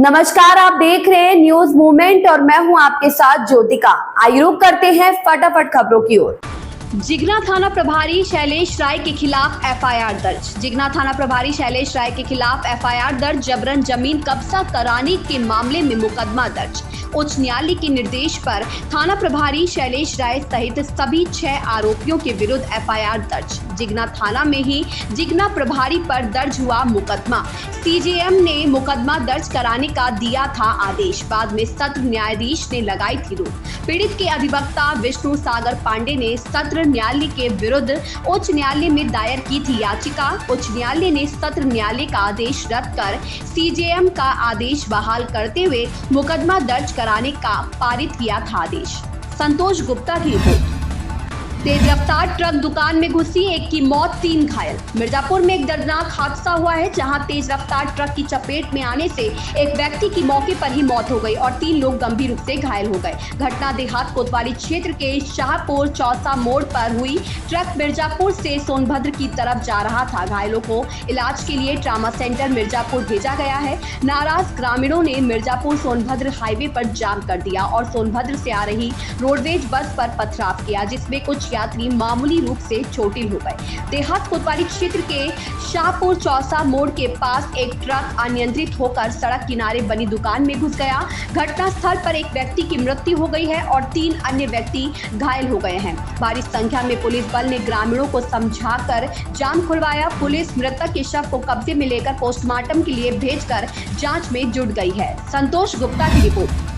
नमस्कार, आप देख रहे हैं न्यूज मूवमेंट और मैं हूं आपके साथ ज्योतिका। आइए रुक करते हैं फटाफट खबरों की ओर। जिगना थाना प्रभारी शैलेश राय के खिलाफ एफआईआर दर्ज। जिगना थाना प्रभारी शैलेश राय के खिलाफ एफआईआर दर्ज। जबरन जमीन कब्जा कराने के मामले में मुकदमा दर्ज। उच्च न्यायालय के निर्देश पर थाना प्रभारी शैलेश राय सहित सभी 6 आरोपियों के विरुद्ध एफआईआर दर्ज। जिगना थाना में ही जिगना प्रभारी पर दर्ज हुआ मुकदमा। सीजेएम ने मुकदमा दर्ज कराने का दिया था आदेश। बाद में सत्र न्यायाधीश ने लगाई थी रोक। पीड़ित के अधिवक्ता विष्णु सागर पांडे ने सत्र न्यायालय के विरुद्ध उच्च न्यायालय में दायर की थी याचिका। उच्च न्यायालय ने सत्र न्यायालय का आदेश रद्द कर सीजेएम का आदेश बहाल करते हुए मुकदमा दर्ज कराने का पारित किया था आदेश। संतोष गुप्ता की रिपोर्ट। तेज रफ्तार ट्रक दुकान में घुसी, एक की मौत, 3 घायल। मिर्जापुर में एक दर्दनाक हादसा हुआ है जहां तेज रफ्तार ट्रक की चपेट में आने से एक व्यक्ति की मौके पर ही मौत हो गई और 3 लोग गंभीर रूप से घायल हो गए। घटना देहात कोतवाली क्षेत्र के शाहपुर चौसा मोड़ पर हुई। ट्रक मिर्जापुर से सोनभद्र की तरफ जा रहा था। घायलों को इलाज के लिए ट्रामा सेंटर मिर्जापुर भेजा गया है। नाराज ग्रामीणों ने मिर्जापुर सोनभद्र हाईवे पर जाम कर दिया और सोनभद्र से आ रही रोडवेज बस पर पथराव किया, जिसमें कुछ यात्री मामूली रूप से चोटिल हो गए। देहात कोतवाली क्षेत्र के शाहपुर चौसा मोड़ के पास एक ट्रक अनियंत्रित होकर सड़क किनारे बनी दुकान में घुस गया। घटना स्थल पर एक व्यक्ति की मृत्यु हो गई है और 3 अन्य व्यक्ति घायल हो गए हैं। भारी संख्या में पुलिस बल ने ग्रामीणों को समझाकर जाम खुलवाया। पुलिस मृतक के शव को कब्जे में लेकर पोस्टमार्टम के लिए भेजकर जांच में जुट गई है। संतोष गुप्ता की रिपोर्ट।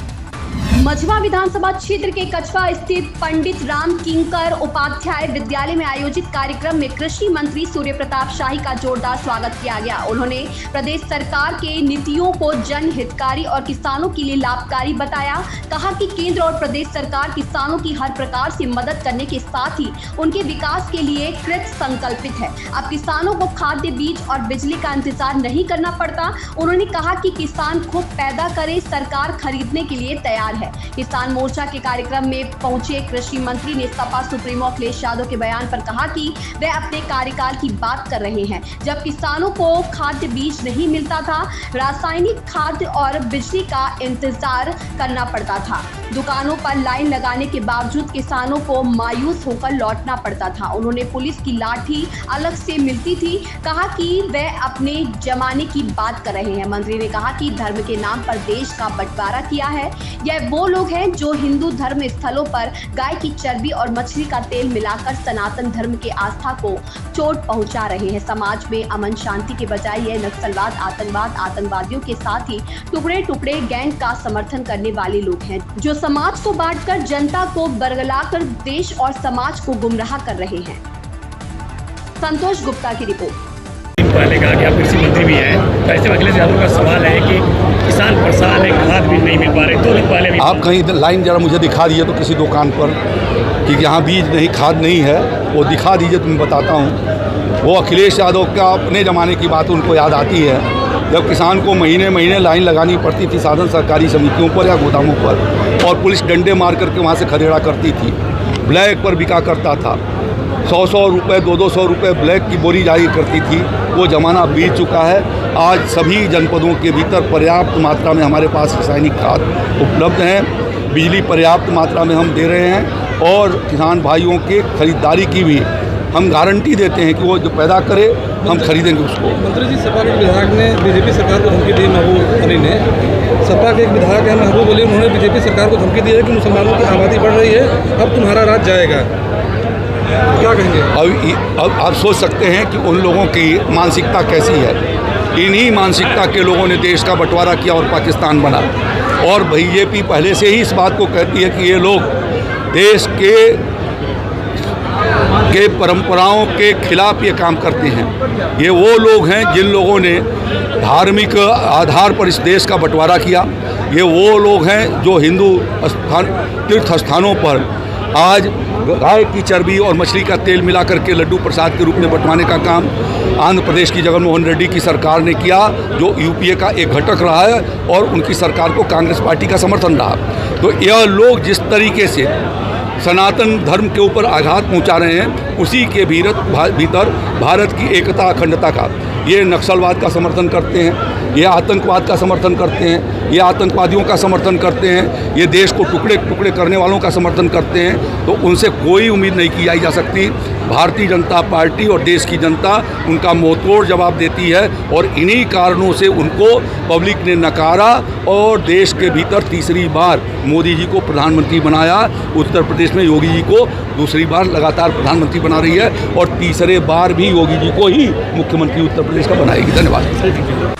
मझवा विधानसभा क्षेत्र के कछवा स्थित पंडित राम किंकर उपाध्याय विद्यालय में आयोजित कार्यक्रम में कृषि मंत्री सूर्य प्रताप शाही का जोरदार स्वागत किया गया। उन्होंने प्रदेश सरकार के नीतियों को जनहितकारी और किसानों के लिए लाभकारी बताया। कहा कि केंद्र और प्रदेश सरकार किसानों की हर प्रकार से मदद करने के साथ ही उनके विकास के लिए कृत संकल्पित है। अब किसानों को खाद्य बीज और बिजली का इंतजार नहीं करना पड़ता। उन्होंने कहा कि किसान खुद पैदा करे, सरकार खरीदने के लिए तैयार है। किसान मोर्चा के कार्यक्रम में पहुंचे कृषि मंत्री ने सपा सुप्रीमो अखिलेश यादव के बयान पर कहा कि वे अपने कार्यकाल की बात कर रहे हैं, जब किसानों को खाद्य बीज नहीं मिलता था, रासायनिक खाद्य और बिजली का इंतजार करना पड़ता था। दुकानों पर लाइन लगाने के बावजूद किसानों को मायूस होकर लौटना पड़ता था। उन्होंने पुलिस की लाठी अलग से मिलती थी। कहा कि वे अपने जमाने की बात कर रहे हैं। मंत्री ने कहा कि धर्म के नाम पर देश का बंटवारा किया है। यह वो लोग हैं जो हिंदू धर्म स्थलों पर गाय की चर्बी और मछली का तेल मिलाकर सनातन धर्म के आस्था को चोट पहुंचा रहे हैं। समाज में अमन शांति के बजाय यह नक्सलवाद, आतंकवाद, आतंकवादियों के साथ ही टुकड़े टुकड़े गैंग का समर्थन करने वाले लोग हैं, जो समाज को बांटकर जनता को बरगलाकर देश और समाज को गुमराह कर रहे हैं। संतोष गुप्ता की रिपोर्ट। पहले कहा कि आप कृषि मंत्री भी हैं, तो ऐसे में अखिलेश यादव का सवाल है कि किसान परेशान है, खाद भी नहीं मिल पा रहे। 2 दिन पहले भी आप कहीं लाइन जरा मुझे दिखा दीजिए तो किसी दुकान पर कि यहाँ बीज नहीं, खाद नहीं है, वो दिखा दीजिए तो मैं बताता हूँ। वो अखिलेश यादव का अपने ज़माने की बात उनको याद आती है, जब किसान को महीने महीने लाइन लगानी पड़ती थी साधन सरकारी समितियों पर या गोदामों पर, और पुलिस डंडे मार करके वहाँ से खदेड़ा करती थी। ब्लैक पर बिका करता था, 100-100 रुपये, 200-200 रुपये ब्लैक की बोरी जारी करती थी। वो ज़माना बीत चुका है। आज सभी जनपदों के भीतर पर्याप्त मात्रा में हमारे पास रासायनिक खाद उपलब्ध हैं। बिजली पर्याप्त मात्रा में हम दे रहे हैं और किसान भाइयों के खरीदारी की भी हम गारंटी देते हैं कि वो जो पैदा करे हम खरीदेंगे उसको। मंत्री जी, सपा के विधायक ने बीजेपी सरकार को धमकी दी। महबूब अली ने, सपा के एक विधायक हैं महबूब अली, उन्होंने बीजेपी सरकार को धमकी दी है कि मुसलमानों की आबादी बढ़ रही है, अब तुम्हारा राज जाएगा। क्या कहेंगे? अब आप सोच सकते हैं कि उन लोगों की मानसिकता कैसी है। इन्हीं मानसिकता के लोगों ने देश का बंटवारा किया और पाकिस्तान बना। और बीजेपी पहले से ही इस बात को कहती है कि ये लोग देश के परंपराओं के खिलाफ ये काम करते हैं। ये वो लोग हैं जिन लोगों ने धार्मिक आधार पर इस देश का बंटवारा किया। ये वो लोग हैं जो हिंदू तीर्थ स्थानों पर आज गाय की चर्बी और मछली का तेल मिला करके लड्डू प्रसाद के रूप में बंटवाने का काम आंध्र प्रदेश की जगनमोहन रेड्डी की सरकार ने किया, जो यूपीए का एक घटक रहा है और उनकी सरकार को कांग्रेस पार्टी का समर्थन रहा। तो यह लोग जिस तरीके से सनातन धर्म के ऊपर आघात पहुंचा रहे हैं, उसी के भीतर भारत की एकता अखंडता का ये नक्सलवाद का समर्थन करते हैं, ये आतंकवाद का समर्थन करते हैं, ये आतंकवादियों का समर्थन करते हैं, ये देश को टुकड़े टुकड़े करने वालों का समर्थन करते हैं, तो उनसे कोई उम्मीद नहीं की जा सकती। भारतीय जनता पार्टी और देश की जनता उनका मुंहतोड़ जवाब देती है और इन्हीं कारणों से उनको पब्लिक ने नकारा और देश के भीतर तीसरी बार मोदी जी को प्रधानमंत्री बनाया। उत्तर प्रदेश में योगी जी को दूसरी बार लगातार प्रधानमंत्री बना रही है और तीसरे बार भी योगी जी को ही मुख्यमंत्री उत्तर प्रदेश का बनाएगी। धन्यवाद।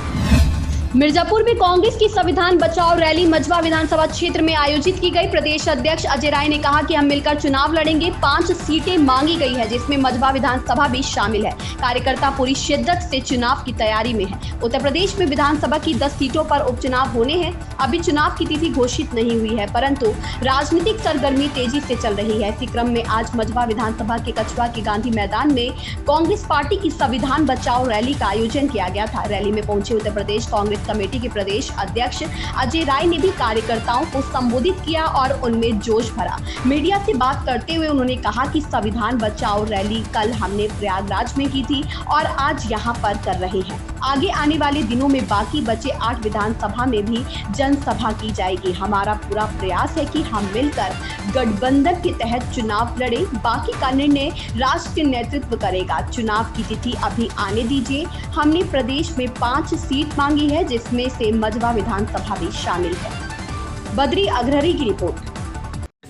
मिर्जापुर में कांग्रेस की संविधान बचाओ रैली मझवा विधानसभा क्षेत्र में आयोजित की गई। प्रदेश अध्यक्ष अजय राय ने कहा कि हम मिलकर चुनाव लड़ेंगे। 5 सीटें मांगी गई है, जिसमें मझवा विधानसभा भी शामिल है। कार्यकर्ता पूरी शिद्दत से चुनाव की तैयारी में है। उत्तर प्रदेश में विधानसभा की 10 सीटों पर उपचुनाव होने हैं। अभी चुनाव की तिथि घोषित नहीं हुई है, परंतु राजनीतिक सरगर्मी तेजी से चल रही है। इसी क्रम में आज मझवा विधानसभा के कछुआ के गांधी मैदान में कांग्रेस पार्टी की संविधान बचाओ रैली का आयोजन किया गया था। रैली में पहुंचे उत्तर प्रदेश कांग्रेस कमेटी के प्रदेश अध्यक्ष अजय राय ने भी कार्यकर्ताओं को संबोधित किया और उनमें जोश भरा। मीडिया से बात करते हुए उन्होंने कहा कि संविधान बचाओ रैली कल हमने प्रयागराज में की थी और आज यहां पर कर रहे हैं। आगे आने वाले दिनों में बाकी बचे 8 विधानसभा में भी जनसभा की जाएगी। हमारा पूरा प्रयास है कि हम मिलकर गठबंधन के तहत चुनाव लड़े। बाकी का निर्णय राष्ट्रीय नेतृत्व करेगा। चुनाव की तिथि अभी आने दीजिए। हमने प्रदेश में 5 सीट मांगी है, जिसमें से मझवा विधानसभा भी शामिल है। बद्री अग्रहरी की रिपोर्ट।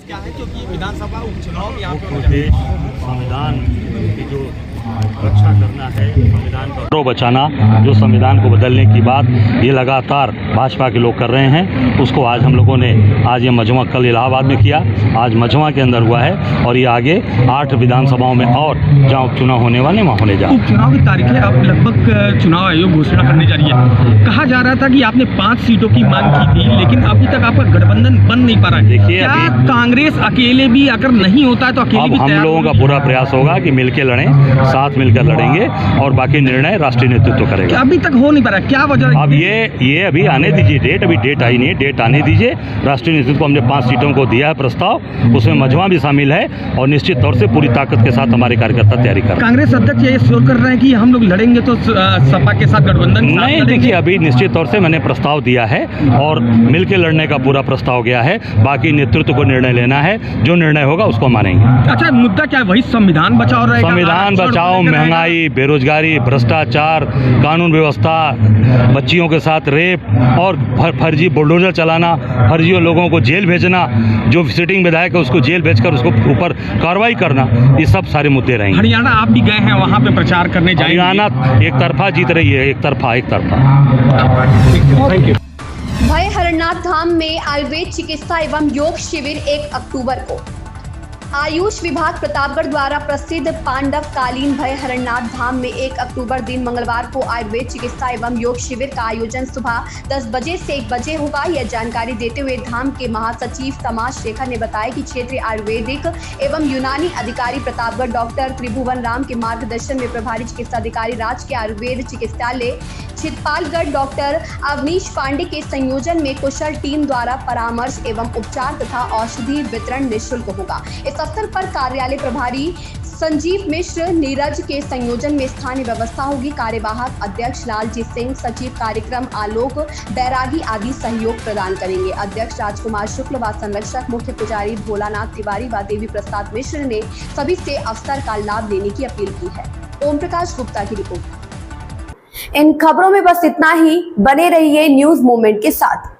क्या है क्योंकि विधानसभा उपचुनाव यहाँ पे संविधान की जो रक्षा करना है, संविधान को बचाना, जो संविधान को बदलने की बात ये लगातार भाजपा के लोग कर रहे हैं, उसको आज हम लोगों ने आज ये मजमा कल इलाहाबाद में किया, आज मजमा के अंदर हुआ है और ये आगे 8 विधानसभाओं में और जहाँ उपचुनाव होने वाले वहाँ होने जा रहे हैं। उपचुनाव की तारीखें अब लगभग चुनाव आयोग घोषणा करने जा रही है। कहा जा रहा था कि आपने 5 सीटों की मांग की थी, लेकिन अभी तक आपका गठबंधन बन नहीं पा रहा है। देखिए, क्या कांग्रेस अकेले भी अगर नहीं होता है तो अकेले भी हम लोगों का पूरा प्रयास होगा कि मिलकर लड़ें, साथ मिलकर लड़ेंगे और बाकी निर्णय राष्ट्रीय नेतृत्व करेगा। अभी तक हो नहीं पा रहा, क्या वजह? अब ये अभी आने दीजिए, अभी डेट आई नहीं है, डेट आने दीजिए। राष्ट्रीय नेतृत्व को हमने 5 सीटों को दिया है प्रस्ताव, उसमें मझवा भी शामिल है और निश्चित तौर से पूरी ताकत के साथ हमारे कार्यकर्ता तैयारी कर रहे हैं। कांग्रेस अध्यक्ष ये श्योर कर रहे हैं कि हम लोग लड़ेंगे तो सपा के साथ गठबंधन नहीं। देखिए, अभी निश्चित तौर से मैंने प्रस्ताव दिया है और मिलकर लड़ने का पूरा प्रस्ताव गया है। बाकी नेतृत्व को निर्णय लेना है, जो निर्णय होगा उसको मानेंगे। अच्छा, मुद्दा क्या है? वही संविधान बचाओ रहेगा? संविधान बचाओ, महंगाई, बेरोजगारी, भ्रष्टाचार, कानून व्यवस्था, बच्चियों के साथ रेप और फर्जी बुलडोजर चलाना, फर्जी लोगों को जेल भेजना, जो सिटिंग विधायक है उसको जेल भेजकर उसको ऊपर कार्रवाई करना, ये सब सारे मुद्दे रहेंगे। हरियाणा आप भी गए हैं, वहाँ पे प्रचार करने जाएंगे? हरियाणा एक तरफा जीत रही है, एक तरफा। Thank you. भय हरनाथ धाम में आयुर्वेद चिकित्सा एवं योग शिविर 1 अक्टूबर को। आयुष विभाग प्रतापगढ़ द्वारा प्रसिद्ध पांडव कालीन भय हरनाथ धाम में 1 अक्टूबर दिन मंगलवार को आयुर्वेद चिकित्सा एवं योग शिविर का आयोजन सुबह 10 बजे से 1 बजे होगा। यह जानकारी देते हुए धाम के महासचिव समाज शेखर ने बताया कि क्षेत्रीय आयुर्वेदिक एवं यूनानी अधिकारी प्रतापगढ़ डॉक्टर त्रिभुवन राम के मार्गदर्शन में प्रभारी चिकित्सा अधिकारी राजकीय आयुर्वेद चिकित्सालय छितपालगढ़ डॉक्टर अवनीश पांडे के संयोजन में कुशल टीम द्वारा परामर्श एवं उपचार तथा औषधि वितरण निःशुल्क होगा। इस अवसर पर कार्यालय प्रभारी संजीव मिश्र नीरज के संयोजन में स्थानीय व्यवस्था होगी। कार्यवाहक अध्यक्ष लालजीत सिंह, सचिव कार्यक्रम आलोक बैरागी आदि सहयोग प्रदान करेंगे। अध्यक्ष राजकुमार शुक्ल व संरक्षक मुख्य पुजारी भोलानाथ तिवारी व देवी प्रसाद मिश्र ने सभी से अवसर का लाभ लेने की अपील की है। ओम प्रकाश गुप्ता की रिपोर्ट। इन खबरों में बस इतना ही। बने रहिए न्यूज मूवमेंट के साथ।